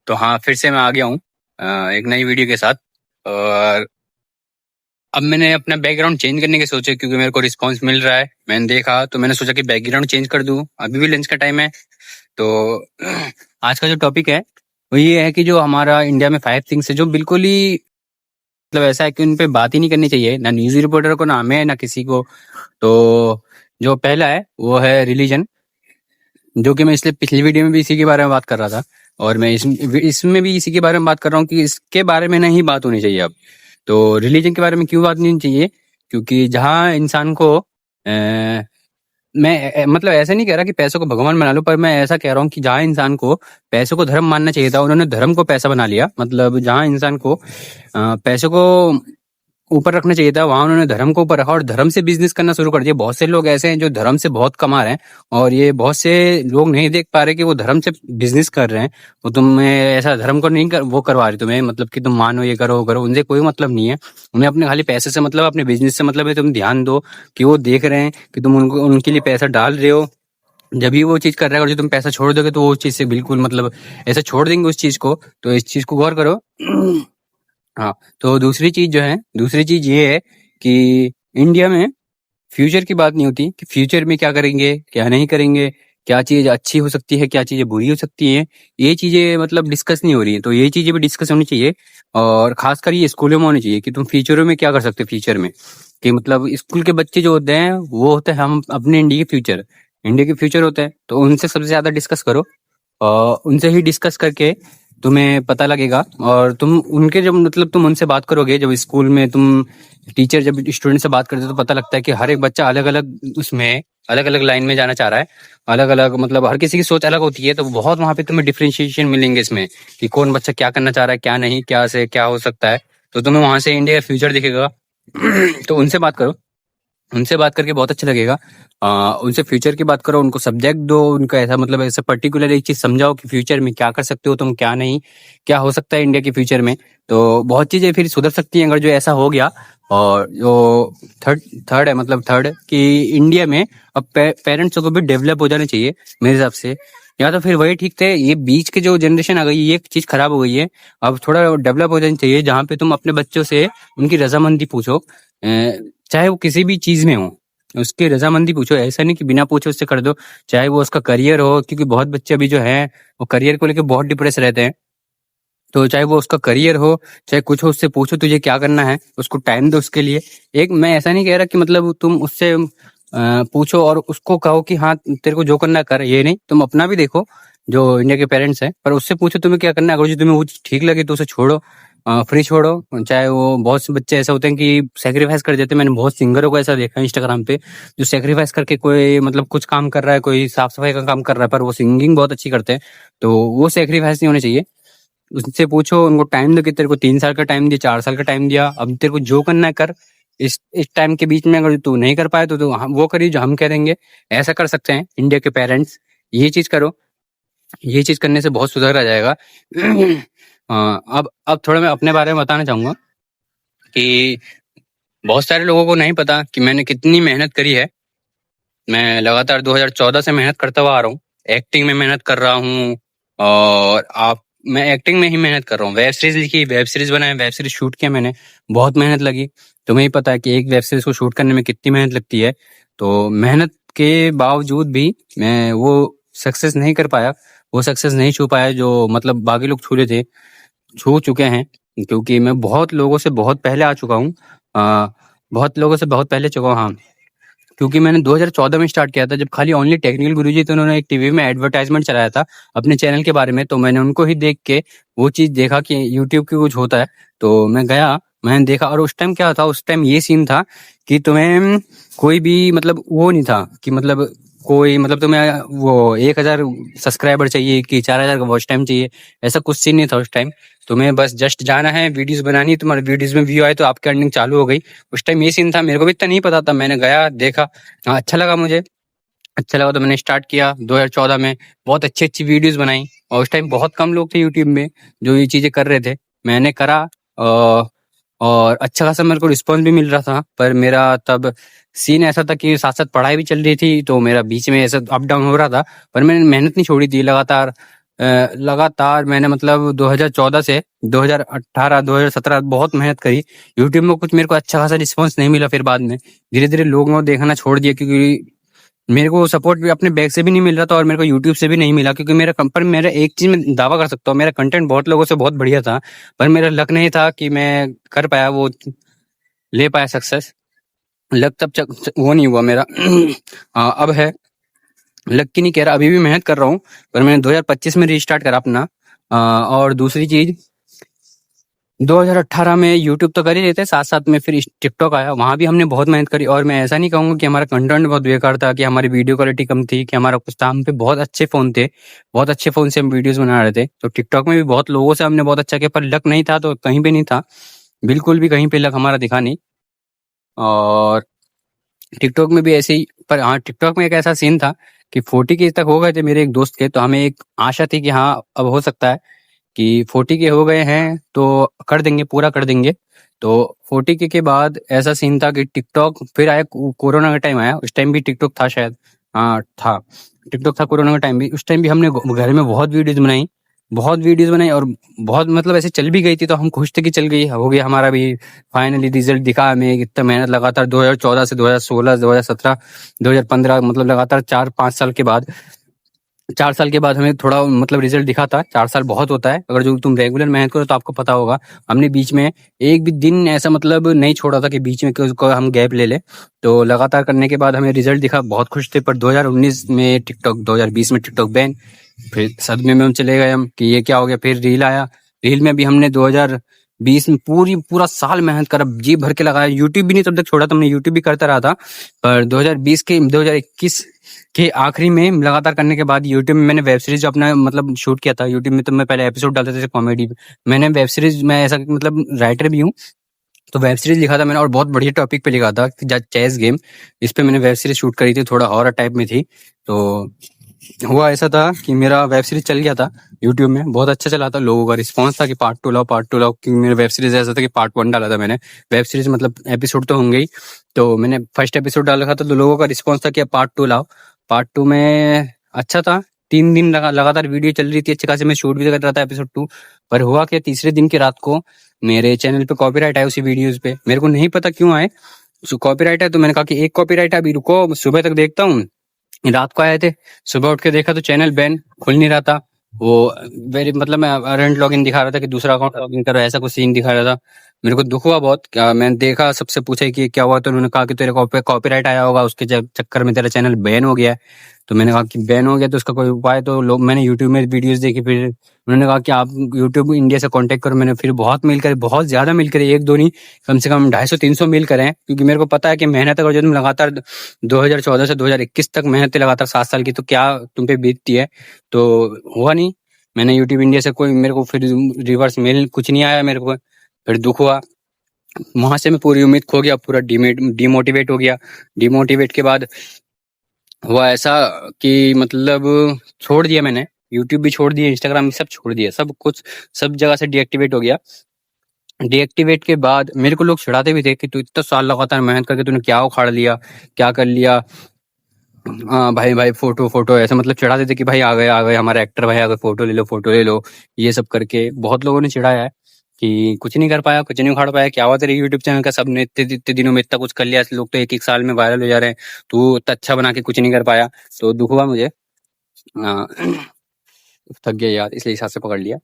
तो हाँ, फिर से मैं आ गया हूँ एक नई वीडियो के साथ। और अब मैंने अपना बैकग्राउंड चेंज करने के सोचे, क्योंकि मेरे को रिस्पांस मिल रहा है। मैंने देखा तो मैंने सोचा कि बैकग्राउंड चेंज कर दूं। अभी भी लंच का टाइम है। तो आज का जो टॉपिक है वो ये है कि जो हमारा इंडिया में 5 थिंग्स है जो बिल्कुल ही मतलब ऐसा है कि उन पे बात ही नहीं करनी चाहिए, ना न्यूज रिपोर्टर को, ना हमें, ना किसी को। तो जो पहला है वो है रिलीजन, जो कि मैं इसलिए पिछली वीडियो में भी इसी के बारे में बात कर रहा था, और मैं इसमें भी इसी के बारे में बात कर रहा हूँ कि इसके बारे में नहीं बात होनी चाहिए अब। तो रिलीजन के बारे में क्यों बात नहीं होनी चाहिए? क्योंकि जहाँ इंसान को मतलब ऐसा नहीं कह रहा कि पैसों को भगवान बना लो, पर मैं ऐसा कह रहा हूँ कि जहाँ इंसान को पैसों को धर्म मानना चाहिए था, उन्होंने धर्म को पैसा बना लिया। मतलब जहाँ इंसान को पैसों को ऊपर रखना चाहिए था, वहां उन्होंने धर्म को ऊपर रखा और धर्म से बिजनेस करना शुरू कर दिया। बहुत से लोग ऐसे हैं जो धर्म से बहुत कमा रहे हैं, और ये बहुत से लोग नहीं देख पा रहे कि वो धर्म से बिजनेस कर रहे हैं। वो तुम्हें ऐसा धर्म को नहीं वो करवा रहे तुम्हें, मतलब कि तुम मानो, ये करो, वो करो, उनसे कोई मतलब नहीं है। उन्हें अपने खाली पैसे से मतलब, अपने बिजनेस से मतलब है। तुम ध्यान दो कि वो देख रहे हैं कि तुम उनको उनके लिए पैसा डाल रहे हो, जब भी वो चीज कर रहा है। और जो तुम पैसा छोड़ दोगे तो वो चीज से बिल्कुल मतलब ऐसा छोड़ देंगे उस चीज को। तो इस चीज को गौर करो। हाँ, तो दूसरी चीज ये है कि इंडिया में फ्यूचर की बात नहीं होती कि फ्यूचर में क्या करेंगे, क्या नहीं करेंगे, क्या चीज अच्छी हो सकती है, क्या चीजें बुरी हो सकती हैं। ये चीजें मतलब डिस्कस नहीं हो रही है। तो ये चीजें भी डिस्कस होनी चाहिए, और खासकर ये स्कूलों में होनी चाहिए कि तुम फ्यूचर में क्या कर सकते हो। फ्यूचर में कि मतलब स्कूल के बच्चे जो होते हैं वो होते हैं हम अपने इंडिया के फ्यूचर होते हैं। तो उनसे सबसे ज्यादा डिस्कस करो, और उनसे ही डिस्कस करके तुम्हें पता लगेगा। और तुम उनके जब मतलब तुम उनसे बात करोगे, जब स्कूल में तुम टीचर जब स्टूडेंट से बात करते हो, तो पता लगता है कि हर एक बच्चा अलग अलग उसमें अलग अलग लाइन में जाना चाह रहा है। अलग अलग मतलब हर किसी की सोच अलग होती है। तो बहुत वहां पे तुम्हें डिफरेंशिएशन मिलेंगे इसमें कि कौन बच्चा क्या करना चाह रहा है, क्या नहीं, क्या से क्या हो सकता है। तो तुम्हें वहां से इंडिया का फ्यूचर दिखेगा। तो उनसे बात करो, उनसे बात करके बहुत अच्छा लगेगा। उनसे फ्यूचर की बात करो, उनको सब्जेक्ट दो, उनको ऐसा मतलब ऐसा पर्टिकुलर एक चीज समझाओ कि फ्यूचर में क्या कर सकते हो तुम, क्या नहीं, क्या हो सकता है इंडिया के फ्यूचर में। तो बहुत चीजें फिर सुधर सकती हैं अगर जो ऐसा हो गया। और जो थर्ड है, मतलब थर्ड कि इंडिया में अब पेरेंट्स को भी डेवलप हो जाने चाहिए मेरे हिसाब से। या तो फिर वही ठीक थे, ये बीच के जो जनरेशन आ गई ये चीज खराब हो गई है। अब थोड़ा डेवलप हो जानी चाहिए, जहाँ पे तुम अपने बच्चों से उनकी रजामंदी पूछो, चाहे वो किसी भी चीज में हो, उसकी रजामंदी पूछो। ऐसा नहीं कि बिना पूछे उससे कर दो। चाहे वो उसका करियर हो, क्योंकि बहुत बच्चे अभी जो हैं वो करियर को लेकर बहुत डिप्रेस रहते हैं। तो चाहे वो उसका करियर हो, चाहे कुछ हो, उससे पूछो तुझे क्या करना है, उसको टाइम दो उसके लिए। एक मैं ऐसा नहीं कह रहा कि मतलब तुम उससे पूछो और उसको कहो कि हाँ तेरे को जो करना है कर, ये नहीं। तुम अपना भी देखो, जो इंडिया के पेरेंट्स हैं, पर उससे पूछो तुम्हें क्या करना है। अगर जो तुम्हें वो चीज़ ठीक लगे तो उसे छोड़ो, फ्री छोड़ो। चाहे वो बहुत से बच्चे ऐसे होते हैं कि सेक्रीफाइस कर देते हैं। मैंने बहुत सिंगरों को ऐसा देखा है इंस्टाग्राम पे, जो सेक्रीफाइस करके कोई मतलब कुछ काम कर रहा है, कोई साफ सफाई का काम कर रहा है, पर वो सिंगिंग बहुत अच्छी करते हैं। तो वो सेक्रीफाइस नहीं होने चाहिए। उससे पूछो, उनको टाइम दो कि तेरे को 3 साल का टाइम दिया, 4 साल का टाइम दिया, अब तेरे को जो करना है कर। इस टाइम के बीच में अगर तू नहीं कर पाए तो तू वो करिए जो हम कह देंगे। ऐसा कर सकते हैं इंडिया के पेरेंट्स, ये चीज करो। ये चीज करने से बहुत सुधार आ जाएगा। अब थोड़ा मैं अपने बारे में बताना चाहूंगा कि बहुत सारे लोगों को नहीं पता कि मैंने कितनी मेहनत करी है। मैं लगातार 2014 से मेहनत करता हुआ आ रहा हूँ। एक्टिंग में मेहनत कर रहा हूँ, और मैं एक्टिंग में ही मेहनत कर रहा हूँ। वेब सीरीज लिखी, वेब सीरीज बनाए, वेब सीरीज शूट किया मैंने, बहुत मेहनत लगी। तुम्हें ही पता है कि एक वेब सीरीज को शूट करने में कितनी मेहनत लगती है। तो मेहनत के बावजूद भी मैं वो सक्सेस नहीं कर पाया, वो सक्सेस नहीं छू पाया जो मतलब बाकी लोग छू चुके हैं। क्योंकि मैं बहुत लोगों से बहुत पहले आ चुका हूँ, बहुत लोगों से बहुत पहले चुका हूँ। हाँ, क्योंकि मैंने 2014 में स्टार्ट किया था, जब खाली ओनली टेक्निकल गुरुजी थे। उन्होंने एक टीवी में एडवर्टाइजमेंट चलाया था अपने चैनल के बारे में। तो मैंने उनको ही देख के वो चीज देखा कि यूट्यूब की कुछ होता है। तो मैं गया, मैंने देखा। और उस टाइम क्या था, उस टाइम ये सीन था कि तुम्हें कोई भी मतलब वो नहीं था कि मतलब कोई मतलब तुम्हें वो 1,000 सब्सक्राइबर चाहिए कि 4,000 का वॉच टाइम चाहिए, ऐसा कुछ सीन नहीं था उस टाइम। तुम्हें बस जस्ट जाना है, वीडियोस बनानी है, तुम्हारे वीडियोस में व्यू आए तो आपकी अर्निंग चालू हो गई। उस टाइम ये सीन था, मेरे को भी इतना नहीं पता था। मैंने गया, देखा, हाँ अच्छा लगा मुझे। अच्छा लगा तो मैंने स्टार्ट किया 2014 में। बहुत अच्छी अच्छी वीडियोस बनाई, और उस टाइम बहुत कम लोग थे यूट्यूब में जो ये चीजें कर रहे थे। मैंने करा, और अच्छा खासा मेरे को रिस्पॉन्स भी मिल रहा था। पर मेरा तब सीन ऐसा था कि साथ साथ पढ़ाई भी चल रही थी, तो मेरा बीच में ऐसा अप डाउन हो रहा था। पर मैंने मेहनत नहीं छोड़ी थी, लगातार लगातार मैंने मतलब 2014 से 2018 2017 बहुत मेहनत करी। यूट्यूब में कुछ मेरे को अच्छा खासा रिस्पॉन्स नहीं मिला, फिर बाद में धीरे धीरे लोगों ने देखना छोड़ दिया, क्योंकि मेरे को सपोर्ट भी अपने बैक से भी नहीं मिल रहा था और मेरे को यूट्यूब से भी नहीं मिला, क्योंकि मेरा कंपनी, मेरा एक चीज में दावा कर सकता हूँ, मेरा कंटेंट बहुत लोगों से बहुत बढ़िया था, पर मेरा लक नहीं था कि मैं कर पाया, वो ले पाया सक्सेस। लक तब वो नहीं हुआ मेरा। अब है, लक की नहीं कह रहा, अभी भी मेहनत कर रहा हूँ, पर मैंने 2025 में रीस्टार्ट करा अपना। और दूसरी चीज, 2018 में यूट्यूब तो कर ही रहते, साथ साथ में फिर टिकटॉक आया, वहां भी हमने बहुत मेहनत करी। और मैं ऐसा नहीं कहूंगा कि हमारा कंटेंट बहुत बेकार था, कि हमारी वीडियो क्वालिटी कम थी, कि हमारा कुछ था, हम पे बहुत अच्छे फोन थे, बहुत अच्छे फोन से हम वीडियोस बना रहे थे। तो टिकटॉक में भी बहुत लोगों से हमने बहुत अच्छा किया, पर लक नहीं था तो कहीं पे नहीं था, बिल्कुल भी कहीं पे लक हमारा दिखा नहीं। और टिकटॉक में भी ऐसे ही, पर हाँ, टिकटॉक में एक ऐसा सीन था कि 40 के तक हो गए थे मेरे एक दोस्त के, तो हमें एक आशा थी कि हाँ अब हो सकता है कि 40 के हो गए हैं तो कर देंगे, पूरा कर देंगे। तो 40 के बाद ऐसा सीन था कि टिकटॉक फिर आया, कोरोना का टाइम आया, उस टाइम भी टिकटॉक था शायद, हाँ था, टिकटॉक था कोरोना का टाइम भी। उस टाइम भी हमने घर में बहुत वीडियोज बनाई, बहुत वीडियोज बनाई, और बहुत मतलब ऐसे चल भी गई थी, तो हम खुश थे कि चल गई, हो गया हमारा भी फाइनली रिजल्ट दिखा हमें। इतना मेहनत लगातार 2014 से 2016 2017 2015, मतलब लगातार 4-5 साल के बाद, 4 साल के बाद हमें थोड़ा मतलब रिजल्ट दिखा था। 4 साल बहुत होता है, अगर जो तुम रेगुलर मेहनत करो तो आपको पता होगा। हमने बीच में एक भी दिन ऐसा मतलब नहीं छोड़ा था कि बीच में उसको हम गैप ले ले, तो लगातार करने के बाद हमें रिजल्ट दिखा, बहुत खुश थे। पर 2019 में टिकटॉक, 2020 में टिकटॉक बैन, फिर सदमे में हम चले गए हम कि ये क्या हो गया। फिर रील आया, रील में भी हमने 2020 में पूरा साल मेहनत करा, जी भर के लगाया। यूट्यूब भी नहीं तब तक छोड़ा था, हमने यूट्यूब भी करता रहा था। पर 2021 के आखिरी में लगातार करने के बाद यूट्यूब में मैंने वेब सीरीज अपना मतलब शूट किया था। यूट्यूब में तो मैं पहले एपिसोड डालता था कॉमेडी, मैंने वेब सीरीज, मैं ऐसा मतलब राइटर भी हूँ, तो वेब सीरीज लिखा था मैंने, और बहुत बढ़िया टॉपिक पे लिखा था, चेस गेम। इस पे मैंने वेब सीरीज शूट करी थी, थोड़ा हॉरर टाइप में थी। तो हुआ ऐसा था कि मेरा वेब सीरीज चल गया था यूट्यूब में, बहुत अच्छा चला था, लोगों का रिस्पांस था कि पार्ट 2 लाओ, पार्ट 2 लाओ। क्योंकि मेरा वेब सीरीज ऐसा था कि पार्ट 1 डाला था मैंने, वेब सीरीज मतलब एपिसोड तो होंगे ही, तो मैंने फर्स्ट एपिसोड डाल रखा था, तो लोगों का रिस्पॉन्स था कि पार्ट 2 लाओ। पार्ट 2 में अच्छा था, 3 दिन लगातार वीडियो चल रही थी, अच्छे खासे मैं शूट भी कर रहा था एपिसोड 2। पर हुआ कि तीसरे दिन की रात को मेरे चैनल पे कॉपीराइट आए उसी वीडियोज पे, मेरे को नहीं पता क्यों आए। कॉपीराइट है तो मैंने कहा कि एक कॉपीराइट है, अभी रुको सुबह तक देखता हूँ। रात को आए थे, सुबह उठ के देखा तो चैनल बैन, खुल नहीं रहा था वो, वेरी मतलब मैं अरेंट लॉगिन दिखा रहा था कि दूसरा अकाउंट लॉगिन करो, ऐसा कुछ सीन दिखा रहा था। मेरे को दुख हुआ बहुत, क्या मैंने देखा, सबसे पूछा कि क्या हुआ, तो उन्होंने कहा कि तेरे कॉपीराइट आया होगा, उसके चक्कर में तेरा चैनल बैन हो गया है। तो मैंने कहा कि बैन हो गया तो उसका कोई उपाय, तो लोग, मैंने यूट्यूब में वीडियोस देखी, फिर उन्होंने कहा कि आप यूट्यूब इंडिया से कांटेक्ट करो। मैंने फिर बहुत मेल करे, बहुत ज्यादा मेल करे, एक दो नहीं, कम से कम 250-300 मेल करे हैं, क्योंकि मेरे को पता है कि मेहनत अगर जो तुम लगातार 2014 से 2021 तक मेहनत लगातार 7 साल की, तो क्या तुम पे बीतती है। तो हुआ नहीं, मैंने यूट्यूब इंडिया से कोई, मेरे को फिर रिवर्स मेल कुछ नहीं आया मेरे को, फिर दुख हुआ, वहां से मैं पूरी उम्मीद खो गया, पूरा डिमोटिवेट हो गया। डिमोटिवेट के बाद हुआ ऐसा कि मतलब छोड़ दिया मैंने, यूट्यूब भी छोड़ दिया, इंस्टाग्राम भी सब छोड़ दिया, सब कुछ सब जगह से डीएक्टिवेट हो गया। डीएक्टिवेट के बाद मेरे को लोग चिढ़ाते भी थे कि तू इतना साल लगातार मेहनत करके तूने क्या उखाड़ लिया, क्या कर लिया। भाई भाई फोटो फोटो ऐसा मतलब चिढ़ाते थे कि भाई आ गए हमारे एक्टर भाई, आ गए, फोटो ले लो, फोटो ले लो। ये सब करके बहुत लोगों ने चिढ़ाया है कि कुछ नहीं कर पाया, कुछ नहीं उखाड़ पाया, क्या हुआ तेरे यूट्यूब चैनल का, सबने इतने इतने दिनों में इतना कुछ कर लिया, लोग तो एक एक साल में वायरल हो जा रहे हैं, तू इतना अच्छा बना के कुछ नहीं कर पाया। तो दुख हुआ मुझे, अ, थक गया यार, इसलिए हिसाब से पकड़ लिया।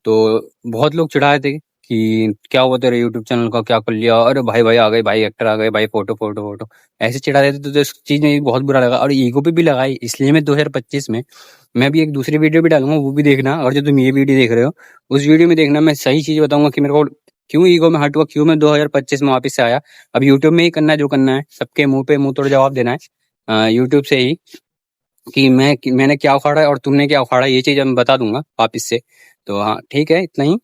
तो बहुत लोग चिढ़ाए थे कि क्या हुआ तेरे यूट्यूब चैनल का, क्या कर लिया, अरे भाई भाई आ गए, भाई एक्टर आ गए, भाई फोटो फोटो फोटो, ऐसे चिढ़ा देते। तो इस चीज में बहुत बुरा लगा, और ईगो पे भी लगाई, इसलिए मैं 2025 में मैं भी एक दूसरी वीडियो भी डालूंगा, वो भी देखना। और जो तुम ये वीडियो देख रहे हो उस वीडियो में देखना, मैं सही चीज बताऊंगा कि मेरे को क्यों ईगो में हर्ट हुआ, क्यों मैं 2025 में वापस से आया। अब यूट्यूब में ही करना है जो करना है, सबके मुंह पे मुंह तोड़ जवाब देना है यूट्यूब से ही, कि मैंने क्या उखाड़ा है और तुमने क्या उखाड़ा, ये चीज मैं बता दूंगा वापिस से। तो हाँ ठीक है, इतना ही।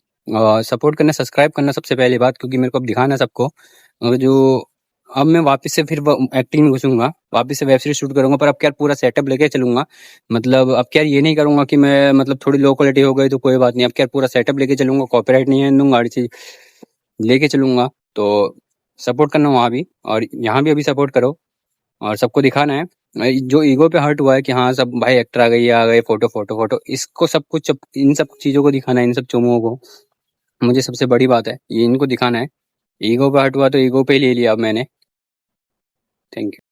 सपोर्ट करना, सब्सक्राइब करना सबसे पहली बात, क्योंकि मेरे को अब दिखाना है सबको। और जो अब मैं वापस से फिर एक्टिंग में घुसूंगा, वापस से वेब सीरीज शूट करूंगा, पर अब क्या पूरा सेटअप लेके चलूंगा। मतलब अब क्या ये नहीं करूंगा कि मैं मतलब थोड़ी लो क्वालिटी हो गई तो कोई बात नहीं, अब क्या पूरा सेटअप लेके चलूंगा, कॉपीराइट नहीं आने दूंगा, हर चीज लेके चलूंगा। तो सपोर्ट करना वहाँ भी और यहाँ भी, अभी सपोर्ट करो और सबको दिखाना है। जो ईगो पे हर्ट हुआ है कि हाँ सब भाई एक्टर आ गई, आ गए, फोटो फोटो फोटो, इसको सब कुछ इन सब चीजों को दिखाना है, इन सब चोमुओं को। मुझे सबसे बड़ी बात है ये इनको दिखाना है। ईगो पे हर्ट हुआ तो ईगो पे ही ले लिया अब मैंने। Thank you.